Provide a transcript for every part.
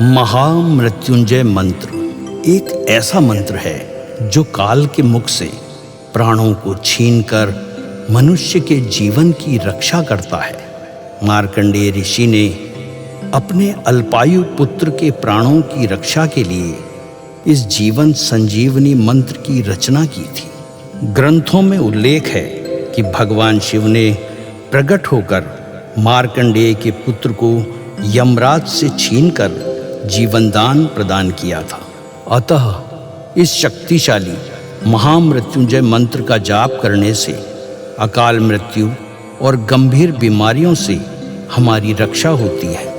महामृत्युंजय मंत्र एक ऐसा मंत्र है जो काल के मुख से प्राणों को छीनकर मनुष्य के जीवन की रक्षा करता है। मार्कंडेय ऋषि ने अपने अल्पायु पुत्र के प्राणों की रक्षा के लिए इस जीवन संजीवनी मंत्र की रचना की थी। ग्रंथों में उल्लेख है कि भगवान शिव ने प्रकट होकर मार्कंडेय के पुत्र को यमराज से छीनकर जीवनदान प्रदान किया था। अतः इस शक्तिशाली महामृत्युंजय मंत्र का जाप करने से अकाल मृत्यु और गंभीर बीमारियों से हमारी रक्षा होती है।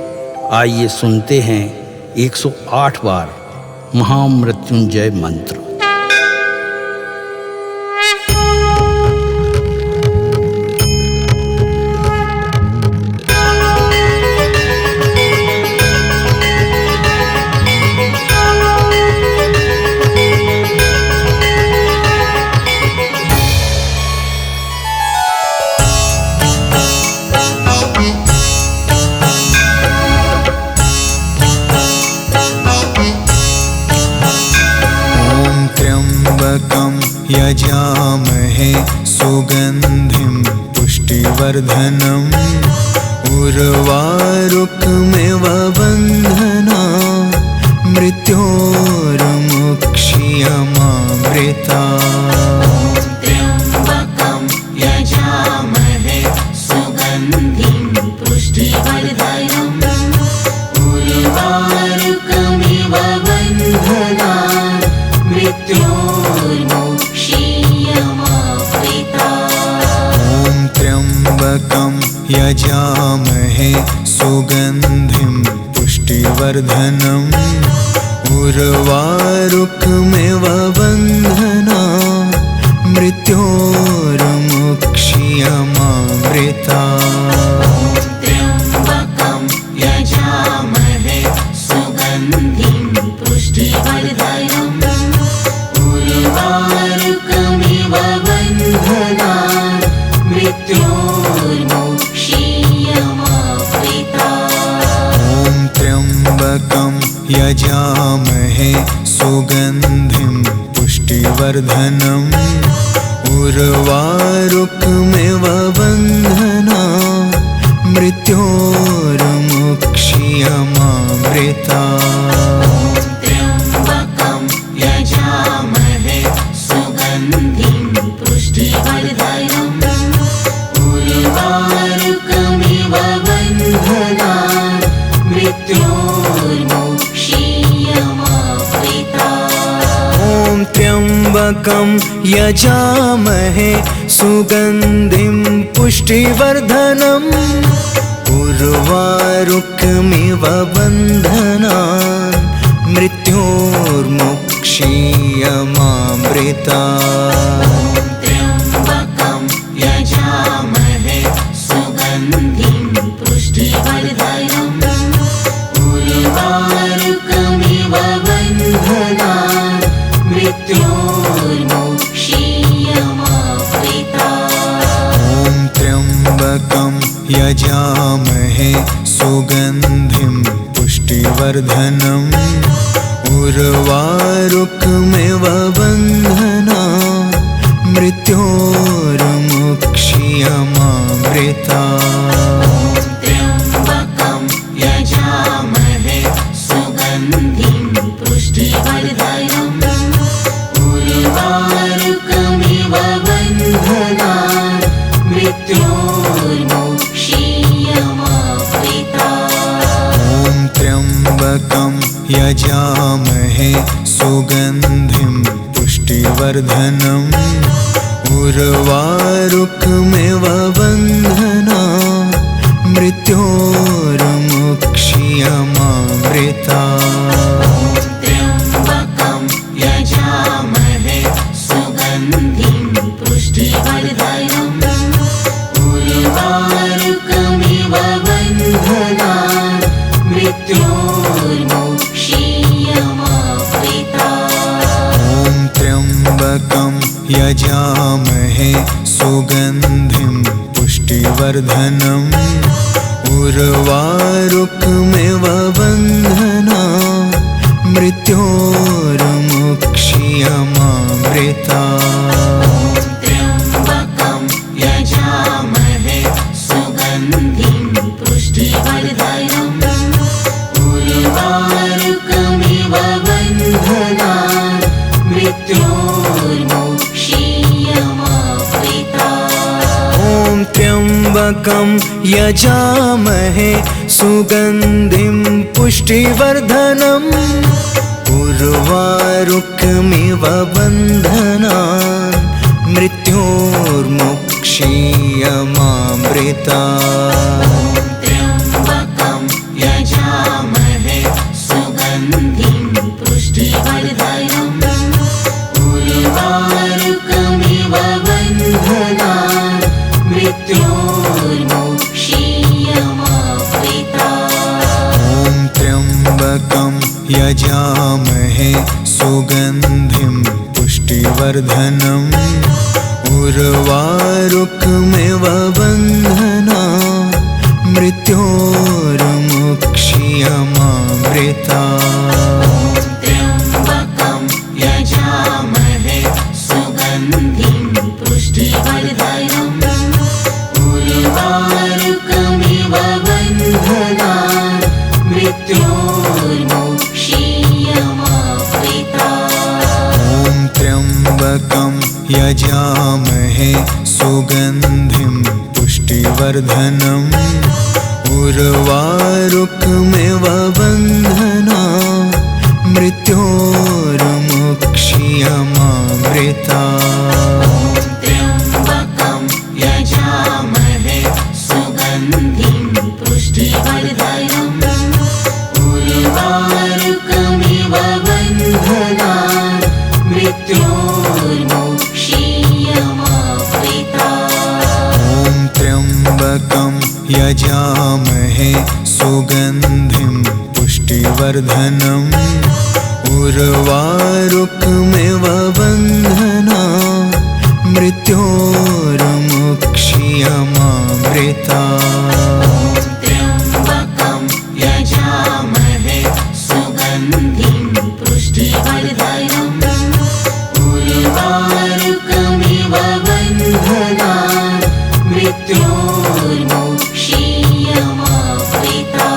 आइए सुनते हैं 108 बार महामृत्युंजय मंत्र। यजामहे सुगन्धिं पुष्टिवर्धनम् उर्वारुकमिव बन्धना मृत्योर्मुक्षीयमामृता। त्र्यम्बकं यजामहे सुगन्धिं पुष्टिवर्धनम् उर्वारुकमिव बन्धना त्र्यम्बकं यजामहे सुगन्धिं पुष्टिवर्धनम् उर्वारुकमिव बन्धना मृत्योर्मुक्षीयमामृता। त्र्यम्बकं यजामहे सुगन्धिं पुष्टिवर्धनम् उर्वारुकमिव बन्धना मृत्योर्मुक्षीयमामृता। त्र्यम्बकं यजामहे सुगन्धिं पुष्टिवर्धनम् उर्वारुकमिव बन्धना मृत्योर्मुक्षीयमामृता। त्र्यम्बकं यजामहे सुगन्धिं पुष्टिवर्धनम् उर्वारुकमिव बन्धना मृत्योर्मुक्षीयमामृता। त्र्यम्बकं यजामहे सुगन्धिं पुष्टिवर्धनम् उर्वारुकमिव बन्धना मृत्योर्मुक्षीयमामृता। त्र्यम्बकं यजामहे सुगन्धिं पुष्टिवर्धनम् उर्वारुकमिव बन्धना मृत्योर्मुक्षीयमामृता। त्र्यम्बकं यजामहे सुगन्धिं पुष्टिवर्धनम् उर्वारुकमिव बन्धना मृत्योर्मुक्षीयमामृता। त्र्यम्बकं यजामहे सुगन्धिं पुष्टिवर्धनम् उर्वारुकमिव बन्धना मृत्योर्मुक्षीयमामृता। त्र्यम्बकं यजामहे सुगन्धिं पुष्टिवर्धनम् उर्वारुकमिव बन्धना मृत्योर्मुक्षीयमामृता। त्र्यम्बकं यजामहे सुगन्धिं पुष्टिवर्धनम् उर्वारुकमिव बन्धना मृत्योर्मुक्षीयमामृता। त्र्यम्बकं यजामहे सुगन्धिं पुष्टिवर्धनम् उर्वारुकमिव बन्धना मृत्योर्मुक्षीयमामृता त्र्यम्बकं यजामहे सुगन्धिं पुष्टिवर्धनम् उर्वारुकमिव बन्धनान् मृत्योर्मुक्षीयमामृता ॐ त्र्यम्बकं यजामहे सुगन्धिं पुष्टिवर्धनम् उर्वारुकमिव बन्धनान् मृत्योर्मुक्षीयमामृता त्र्यम्बकं यजामहे सुगन्धिं पुष्टिवर्धनम् उर्वारुकमिव बन्धनान् मृत्योर्मुक्षीयमामृता ॐ त्र्यम्बकं यजामहे सुगन्धिं पुष्टिवर्धनम् उर्वारुकमिव बन्धनान् मृत्योर्मुक्षीयमामृता त्र्यम्बकं यजामहे सुगन्धिं पुष्टिवर्धनम् उर्वारुकमिव बन्धनान् मृत्योर्मुक्षीयमामृता ॐ त्र्यम्बकं यजामहे सुगन्धिं पुष्टिवर्धनम् उर्वारुकमिव बन्धनान् मृत्योर्मुक्षीयमामृता त्र्यम्बकं यजामहे सुगन्धिं पुष्टिवर्धनम् उर्वारुकमिव बन्धनान् मृत्योर्मुक्षीयमामृता ॐ त्र्यम्बकं यजामहे सुगन्धिं पुष्टिवर्धनम् उर्वारुकमिव बन्धनान् मृत्योर्मुक्षीयमामृता त्र्यम्बकं यजामहे सुगन्धिं पुष्टिवर्धनम् उर्वारुकमिव बन्धनान् मृत्योर्मुक्षीयमामृता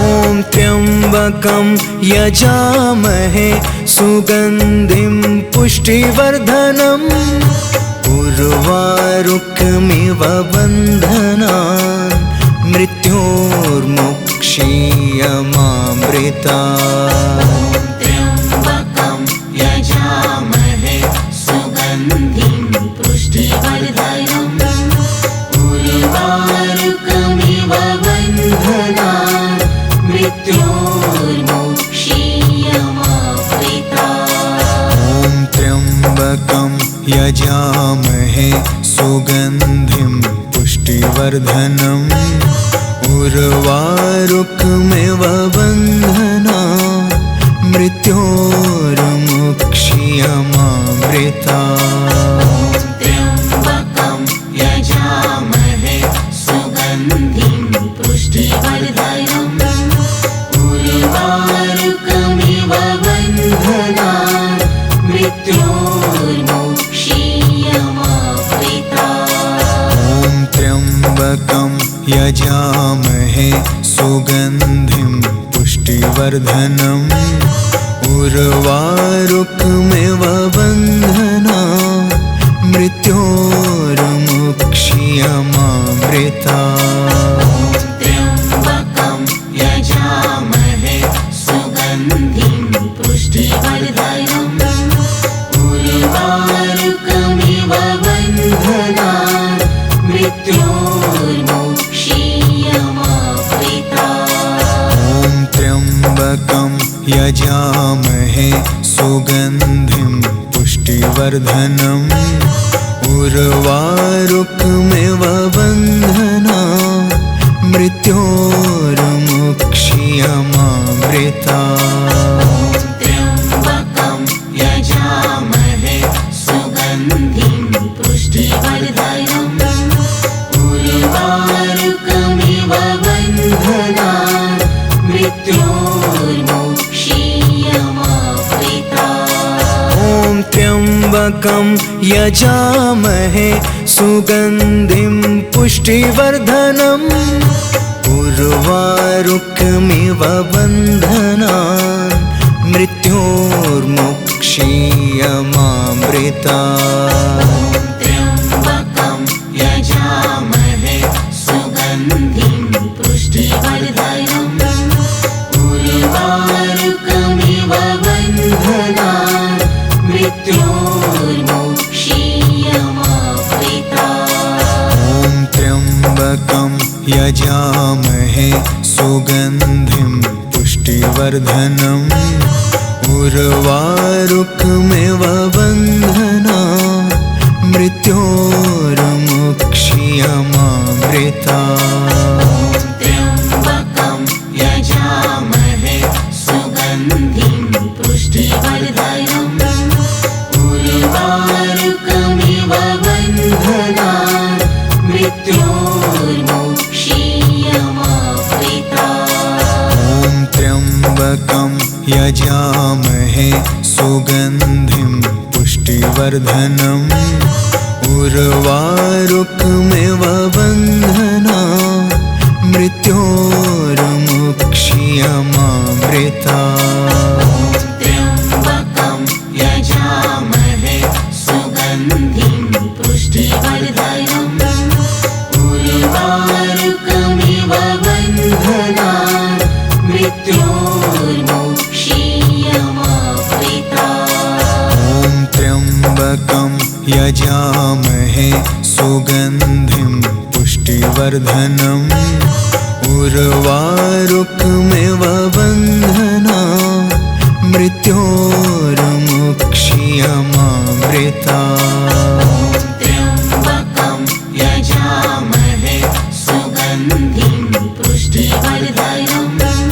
ॐ त्र्यम्बकं यजामहे सुगन्धिं पुष्टिवर्धनम् उर्वारुकमिव बन्धनान् मृत्योर्मुक्षीयमामृता त्र्यम्बकं यजामहे सुगन्धिं पुष्टिवर्धनम् उर्वारुकमिव बन्धनान् मृत्योर्मुक्षीयमामृता ॐ त्र्यम्बकं यजामहे सुगन्धिं पुष्टिवर्धनम् उर्वारुकमिव बन्धनान् मृत्योर्मुक्षीयमामृता त्र्यम्बकं यजामहे सुगन्धिं पुष्टिवर्धनम् उर्वारुकमिव बन्धनान् मृत्योर्मुक्षीयमामृता ॐ त्र्यम्बकं यजामहे सुगन्धिं पुष्टिवर्धनम् उर्वारुकमिव बन्धनान् मृत्योर्मुक्षीयमामृता त्र्यम्बकं यजामहे सुगन्धिं पुष्टिवर्धनम् उर्वारुकमिव बन्धनान् मृत्योर्मुक्षीयमामृता ॐ त्र्यम्बकं यजामहे सुगन्धिं पुष्टिवर्धनम् उर्वारुकमिव बन्धनान् मृत्योर्मुक्षीयमामृता त्र्यम्बकं यजामहे सुगन्धिं पुष्टिवर्धनम् उर्वारुकमिव बन्धनान् मृत्योर्मुक्षीयमामृता त्र्यम्बकं यजामहे सुगन्धिं पुष्टिवर्धनम् उर्वारुकमिव बन्धनान् मृत्योर्मुक्षीयमामृतात्। त्र्यम्बकं यजामहे सुगन्धिं पुष्टिवर्धनम् उर्वारुकमिव बन्धनान् मृत्योर्मुक्षीयमामृतात्। ॐ त्र्यम्बकं यजामहे सुगन्धिं पुष्टिवर्धनम् उर्वारुकमिव बन्धनान् मृत्योर्मुक्षीयमामृतात्। त्र्यम्बकं यजामहे सुगन्धिं पुष्टिवर्धनम् उर्वारुकमिव बन्धनान् मृत्योर्मुक्षीयमामृतात्। ॐ त्र्यम्बकं यजामहे सुगन्धिं पुष्टिवर्धनम् उर्वारुकमिव बन्धनान् मृत्योर्मुक्षीयमामृतात्। त्र्यम्बकं यजामहे सुगन्धिं पुष्टिवर्धनम् उर्वारुकमिव बन्धनान् मृत्योर्मुक्षीयमामृतात्। ॐ त्र्यम्बकं यजामहे सुगन्धिं पुष्टिवर्धनम् उर्वारुकमिव बन्धनान् मृत्योर्मुक्षीयमामृतात्। त्र्यम्बकं यजामहे सुगन्धिं पुष्टिवर्धनम्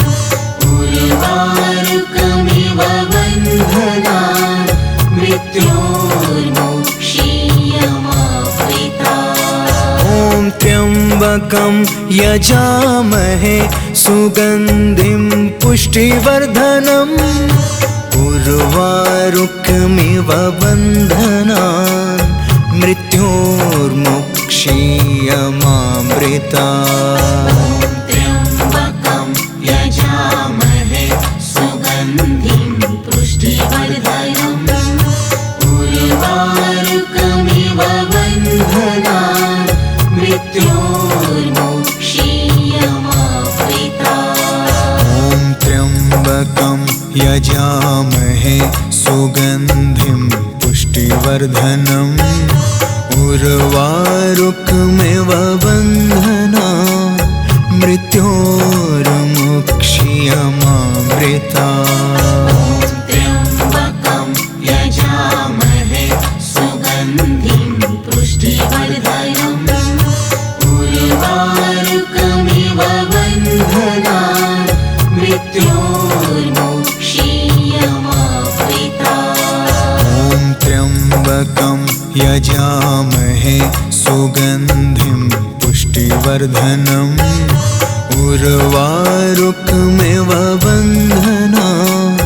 उर्वारुकमिव बन्धनान् मृत्योर्मुक्षीयमामृतात्। ॐ त्र्यम्बकं यजामहे सुगन्धिं पुष्टिवर्धनम् उर्वारुकमिव बन्धनान् मृत्योर्मुक्षीयमामृतात्। त्र्यम्बकं यजामहे सुगन्धिं पुष्टिवर्धनम् उर्वारुकमिव बन्धनान् मृत्योर्मुक्षीयमामृतात्। ॐ त्र्यम्बकं यजामहे सुगन्धिं पुष्टिवर्धनम् उर्वारुकमिव बन्धनान् मृत्योर्मुक्षीयमामृतात्। त्र्यम्बकं यजामहे सुगन्धिं पुष्टिवर्धनम् उर्वारुकमिव बन्धनान् मृत्योर्मुक्षीयमामृतात्। ॐ त्र्यम्बकं यजामहे सुगन्धिं पुष्टिवर्धनम् उर्वारुकमिव बन्धनान्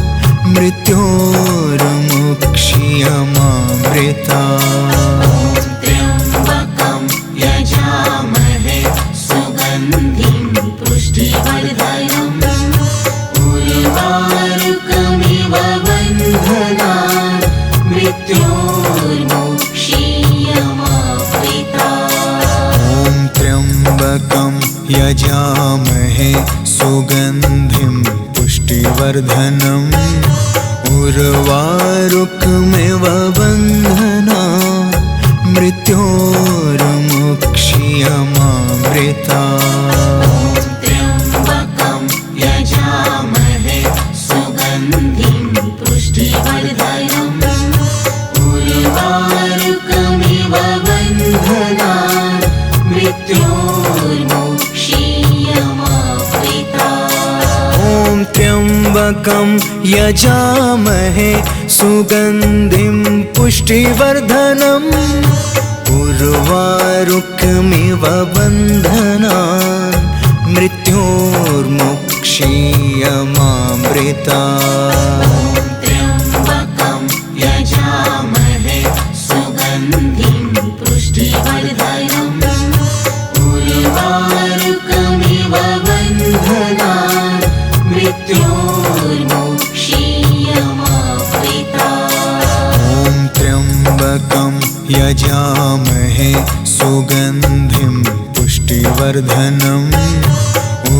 मृत्योर्मुक्षीयमामृतात्। त्र्यम्बकं यजामहे सुगन्धिं पुष्टिवर्धनम् उर्वारुकमिव बन्धनान् मृत्योर्मुक्षीयमामृतात्। ॐ त्र्यम्बकं यजामहे सुगन्धिं पुष्टिवर्धनम् उर्वारुकमिव बन्धनान् मृत्योर्मुक्षीयमामृतात्। त्र्यम्बकं यजामहे सुगन्धिं पुष्टिवर्धनम् उर्वारुकमिव बन्धनान् मृत्योर्मुक्षीयमामृतात्। ॐ त्र्यम्बकं यजामहे सुगन्धिं पुष्टिवर्धनम् उर्वारुकमिव बन्धनान् मृत्योर्मुक्षीयमामृतात्। त्र्यम्बकं यजामहे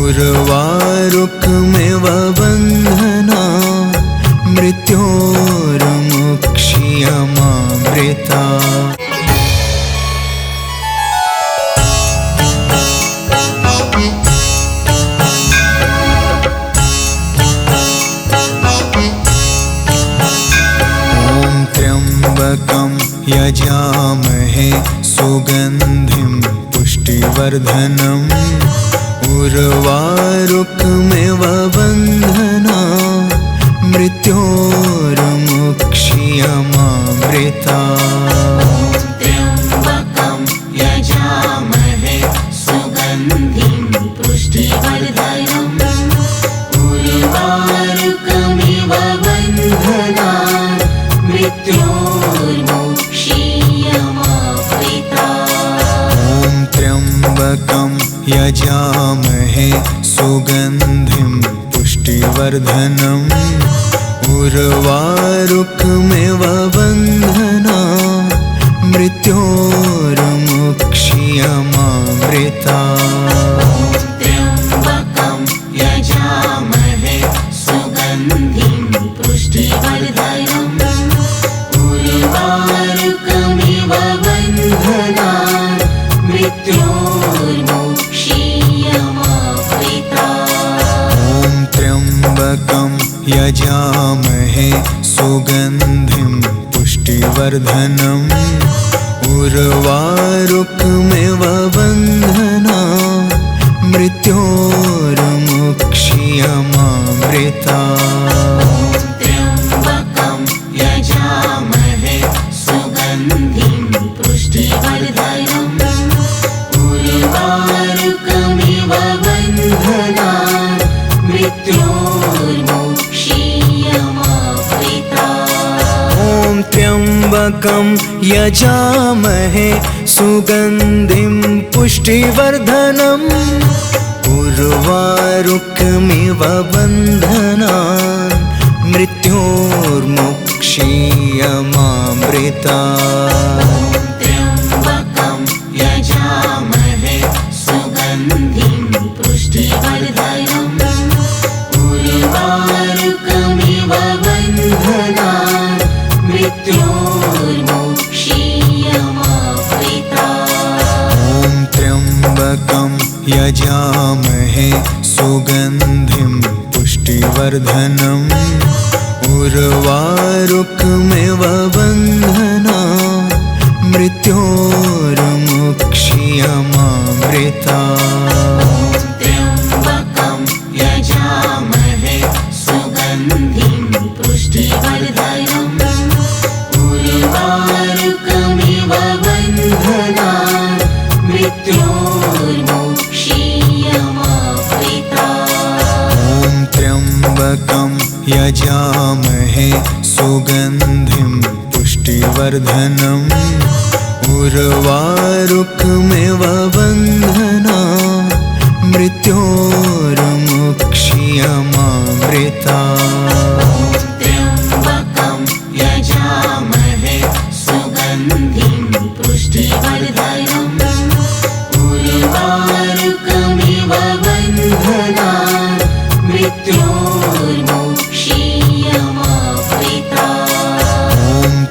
उर्वारुकमिव बन्धनान् मृत्योर्मुक्ष्यमामृता। त्र्यम्बकं यजामहे सुगन्धिं पुष्टिवर्धनम् उर्वारुकमिव बन्धनान् मृत्योर्मुक्ष्यमामृता। त्र्यम्बकं यजामहे सुगन्धिं पुष्टिवर्धनम् उर्वारुकमिव बन्धनान् मृत्योर्मुक्ष्यमामृता। त्र्यम्बकं यजामहे सुगन्धिं पुष्टिवर्धनम् उर्वारुकमिव बन्धनान् मृत्योर्मुक्ष्यमामृता। त्र्यम्बकं यजामहे सुगन्धिं पुष्टिवर्धनम् उर्वारुकमिव बन्धनान् मृत्योर्मुक्ष्यमामृता। त्र्यम्बकं यजामहे सुगन्धिं पुष्टिवर्धनम् उर्वारुकमिव बन्धनान् मृत्योर्मुक्ष्यमामृता। त्र्यम्बकं यजामहे सुगन्धिं पुष्टिवर्धनम् उर्वारुकमिव बन्धनान् मृत्योर्मुक्ष्यमामृता। त्र्यम्बकं यजामहे सुगन्धिं पुष्टिवर्धनम् उर्वारुकमिव बन्धनान् मृत्योर्मुक्ष्यमामृता। त्र्यम्बकं यजामहे सुगन्धिं पुष्टिवर्धनम् उर्वारुकमिव बन्धनान् मृत्योर्मुक्ष्यमामृता। त्र्यम्बकं यजामहे सुगन्धिं पुष्टिवर्धनम् उर्वारुकमिव बन्धनान् मृत्योर्मुक्ष्यमामृता। त्र्यम्बकं यजामहे सुगन्धिं पुष्टिवर्धनम् उर्वारुकमिव बन्धनान् मृत्योर्मुक्ष्यमामृता। त्र्यम्बकं यजामहे सुगन्धिं पुष्टिवर्धनम् उर्वारुकमिव बन्धनान् मृत्योर्मुक्ष्यमामृता। त्र्यम्बकं यजामहे सुगन्धिं पुष्टिवर्धनम् उर्वारुकमिव बन्धनान् मृत्योर्मुक्ष्यमामृता।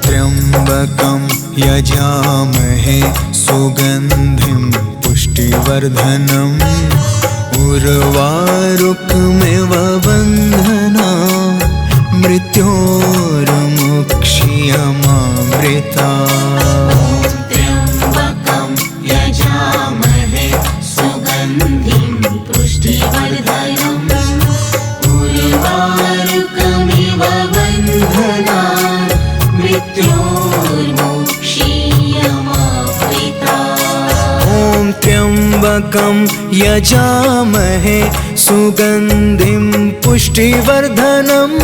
त्र्यम्बकं यजामहे सुगन्धिं पुष्टिवर्धनम् उर्वारुकमिव बन्धनान् मृत्योर्मुक्ष्यमामृता। त्र्यम्बकं यजामहे सुगन्धिं पुष्टिवर्धनम् उर्वारुकमिव बन्धनान् मृत्योर्मुक्ष्यमामृता। त्र्यम्बकं यजामहे सुगन्धिं पुष्टिवर्धनम्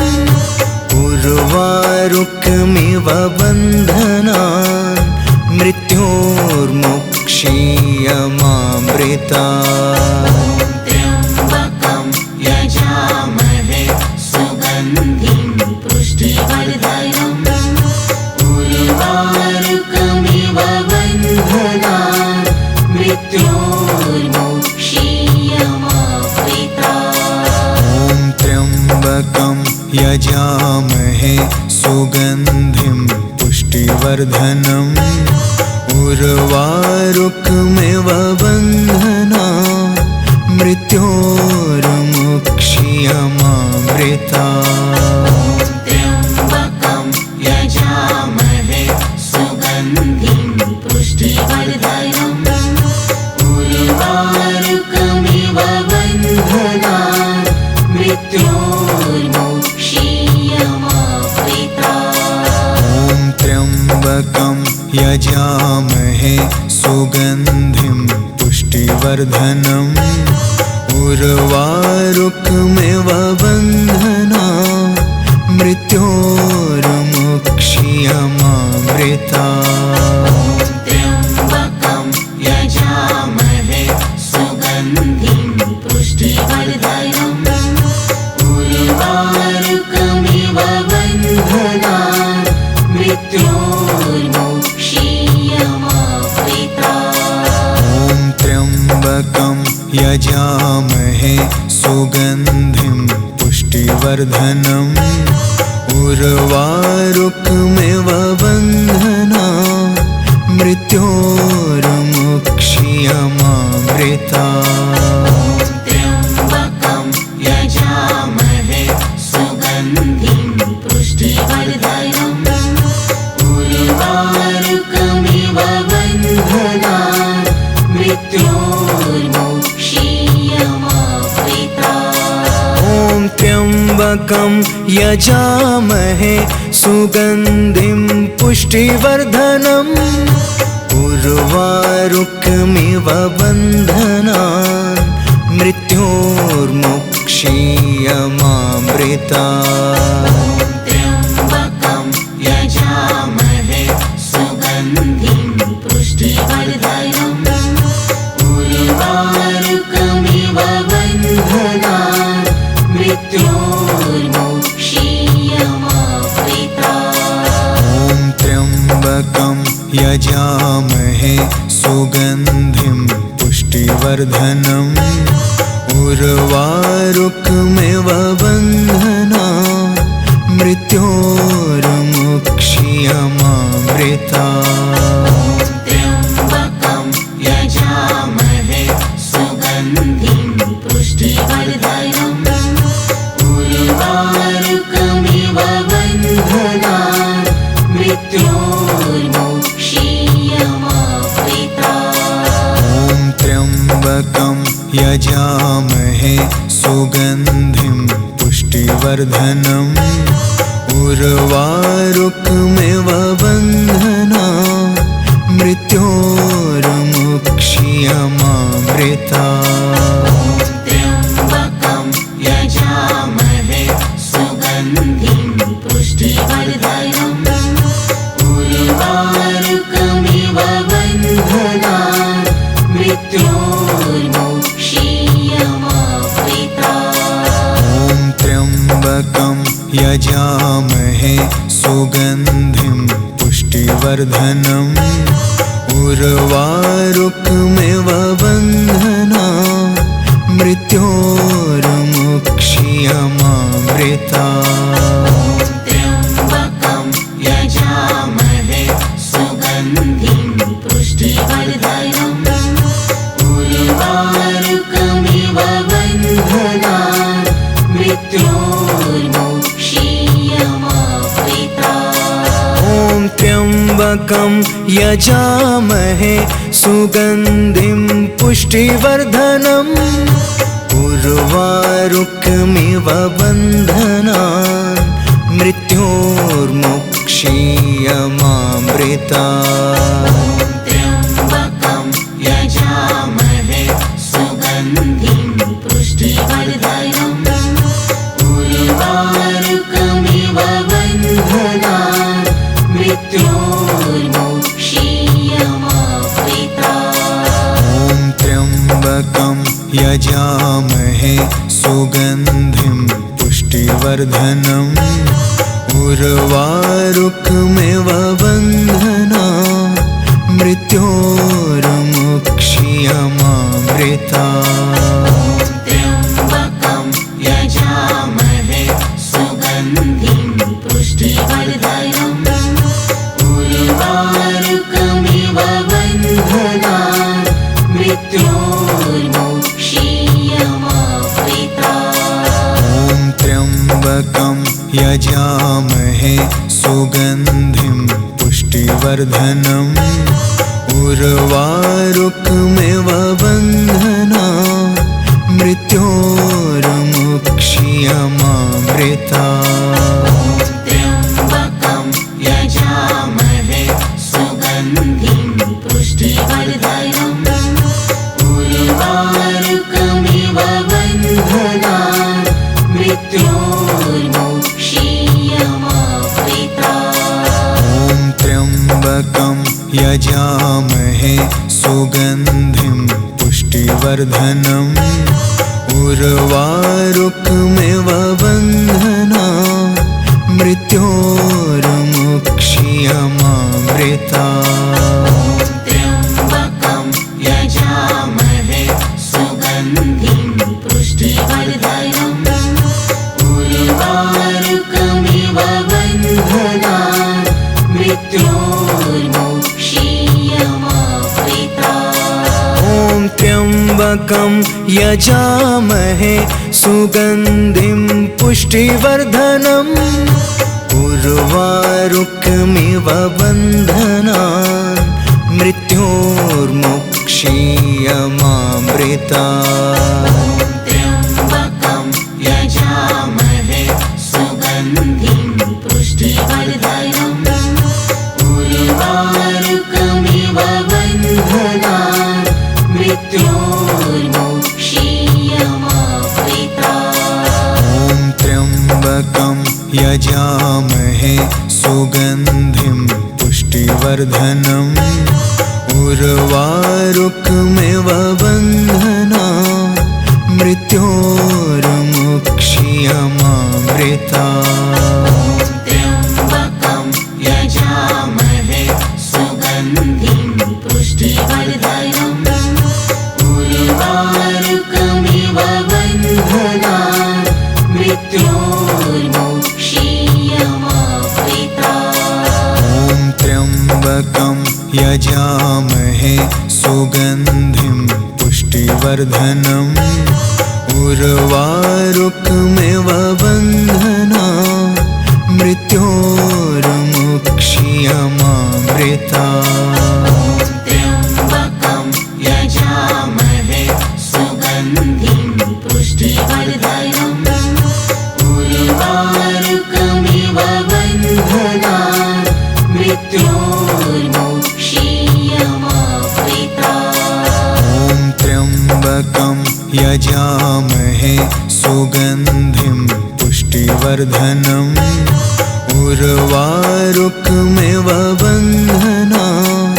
उर्वारुकमिव बन्धनान् मृत्योर्मुक्ष्यमामृता। त्र्यम्बकं यजामहे सुगन्धिं पुष्टिवर्धनम् उर्वारुकमिव बन्धनान् मृत्योर्मुक्ष्यमामृता। यजामहे सुगन्धिं पुष्टिवर्धनम् उर्वारुकमिव बन्धनान् मृत्योर्मुक्ष्यमामृतात्। त्र्यम्बकं यजामहे सुगन्धिं पुष्टिवर्धनम् उर्वारुकमिव बन्धनान् मृत्योर्मुक्ष्यमामृतात्। ॐ त्र्यम्बकं यजामहे सुगन्धिं पुष्टिवर्धनम् उर्वारुकमिव बन्धनान् मृत्योर्मुक्ष्यमामृतात्। त्र्यम्बकं यजामहे सुगन्धिं पुष्टिवर्धनम् उर्वारुकमिव बन्धनान् मृत्योर्मुक्ष्यमामृतात्। ॐ त्र्यम्बकं यजामहे सुगन्धिं पुष्टिवर्धनम् उर्वारुकमिव बन्धनान् मृत्योर्मुक्ष्यमामृतात्। त्र्यम्बकं यजामहे सुगन्धिं पुष्टिवर्धनम् उर्वारुकमिव बन्धनान् मृत्योर्मुक्ष्यमामृतात्। ॐ त्र्यम्बकं यजामहे सुगन्धिं पुष्टिवर्धनम् उर्वारुकमिव बन्धनान् मृत्योर्मुक्ष्यमामृतात्। त्र्यम्बकं यजामहे सुगन्धिं पुष्टिवर्धनम् उर्वारुकमिव बन्धनान् मृत्योर्मुक्ष्यमामृतात्। ॐ त्र्यम्बकं यजामहे सुगन्धिं पुष्टिवर्धनम् उर्वारुकमिव बन्धनान् मृत्योर्मुक्ष्यमामृतात्। त्र्यम्बकं यजामहे सुगन्धिं पुष्टिवर्धनम् उर्वारुकमिव बन्धनान् मृत्योर्मुक्ष्यमामृतात्। ॐ त्र्यम्बकं यजामहे सुगन्धिं पुष्टिवर्धनम् उर्वारुकमिव बन्धनान् मृत्योर्मुक्ष्यमामृतात्। त्र्यम्बकं यजामहे सुगन्धिं पुष्टिवर्धनम् उर्वारुकमिव बन्धनान् मृत्योर्मुक्ष्यमामृतात्। ॐ त्र्यम्बकं यजामहे सुगन्धिं पुष्टिवर्धनम् उर्वारुकमिव बन्धनान् मृत्योर्मुक्ष्यमामृतात्। त्र्यम्बकं यजामहे सुगन्धिं पुष्टिवर्धनम् उर्वारुकमिव बन्धनान् मृत्योर्मुक्ष्यमामृतात्। ॐ त्र्यम्बकं यजामहे सुगन्धिं पुष्टिवर्धनम् उर्वारुकमिव बन्धनान् मृत्योर्मुक्ष्यमामृतात्। त्र्यम्बकं यजामहे सुगन्धिं पुष्टिवर्धनम् उर्वारुकमिव बन्धनान् मृत्योर्मुक्ष्यमामृतात्। ॐ त्र्यम्बकं यजामहे सुगन्धिं पुष्टिवर्धनम् उर्वारुकमिव बन्धनान् मृत्योर्मुक्ष्यमामृतात्। त्र्यम्बकं यजामहे सुगन्धिं त्र्यम्बकं यजामहे सुगन्धिं पुष्टिवर्धनम् उर्वारुकमिव बन्धनान् मृत्योर्मुक्ष्यमामृतात्। त्र्यम्बकं यजामहे सुगन्धिं पुष्टिवर्धनम् उर्वारुकमिव बन्धनान् मृत्योर्मुक्ष्यमामृतात्। ॐ त्र्यम्बकं यजामहे सुगन्धिं पुष्टिवर्धनम् उर्वारुकमिव बन्धनान् मृत्योर्मुक्ष्यमामृतात्। त्र्यम्बकं यजामहे सुगन्धिं पुष्टिवर्धनम् उर्वारुकमिव बन्धनान् मृत्योर्मुक्ष्यमामृतात्। ॐ त्र्यम्बकं यजामहे सुगन्धिं पुष्टिवर्धनम् उर्वारुकमिव बन्धनान् मृत्योर्मुक्ष्यमामृतात्। त्र्यम्बकं यजामहे सुगन्धिं पुष्टिवर्धनम् उर्वारुकमिव बन्धनान् मृत्योर्मुक्ष्यमामृतात्। ॐ त्र्यम्बकं यजामहे सुगन्धिं पुष्टिवर्धनम् उर्वारुकमिव बन्धनान् मृत्योर्मुक्ष्यमामृतात्। त्र्यम्बकं यजामहे सुगन्धिं पुष्टिवर्धनम् उर्वारुकमिव बन्धनान् मृत्योर्मुक्ष्यमामृतात्। ॐ त्र्यम्बकं यजामहे सुगन्धिं पुष्टिवर्धनम् उर्वारुकमिव बन्धनान् मृत्योर्मुक्ष्यमामृतात्। त्र्यम्बकं यजामहे सुगन्धिं पुष्टिवर्धनम् उर्वारुकमिव बन्धनान् मृत्योर्मुक्ष्यमामृतात्। ॐ त्र्यम्बकं यजामहे सुगन्धिं पुष्टिवर्धनम् उर्वारुकमिव बन्धनान्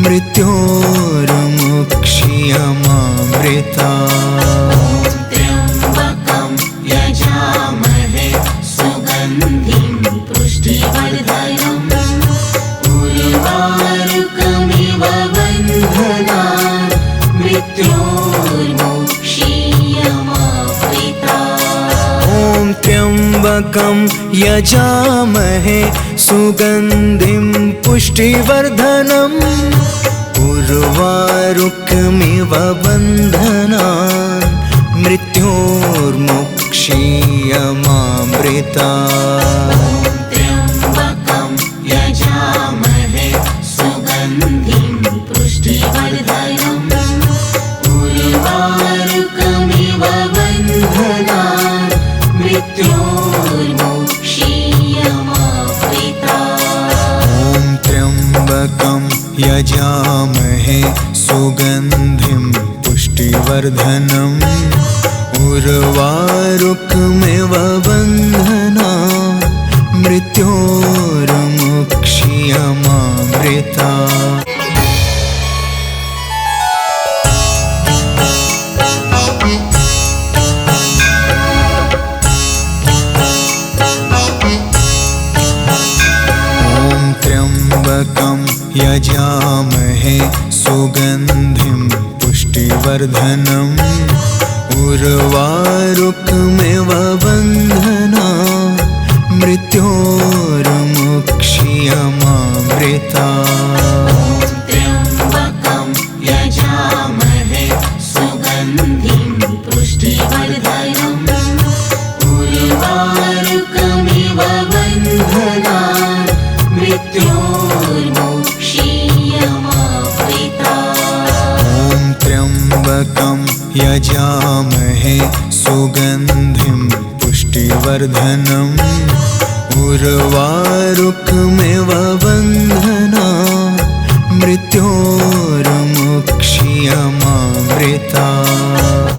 मृत्योर्मुक्ष्यमामृतात्। त्र्यम्बकं यजामहे सुगन्धिं पुष्टिवर्धनम् उर्वारुकमिव बन्धनान् मृत्योर्मुक्ष्यमामृतात्। ॐ त्र्यम्बकं यजामहे सुगन्धिं पुष्टिवर्धनम् उर्वारुकमिव बन्धनान् मृत्योर्मुक्ष्यमामृतात्। त्र्यम्बकं यजामहे सुगन्धिं पुष्टिवर्धनम् उर्वारुकमिव बन्धनान् मृत्योर्मुक्ष्यमामृतात्। ॐ त्र्यम्बकं यजामहे सुगन्धिं पुष्टिवर्धनम् उर्वारुकमिव बन्धनान् मृत्योर्मुक्ष्यमामृतात्। त्र्यम्बकं यजामहे सुगन्धिं पुष्टिवर्धनम् उर्वारुकमिव बन्धनान् मृत्योर्मुक्ष्यमामृतात्। त्र्यम्बकं यजामहे सुगन्धिं पुष्टिवर्धनम् उर्वारुकमिव सुगन्धिं पुष्टिवर्धनम् उर्वारुकमिव बन्धना मृत्योर्मुक्ष्यमामृता।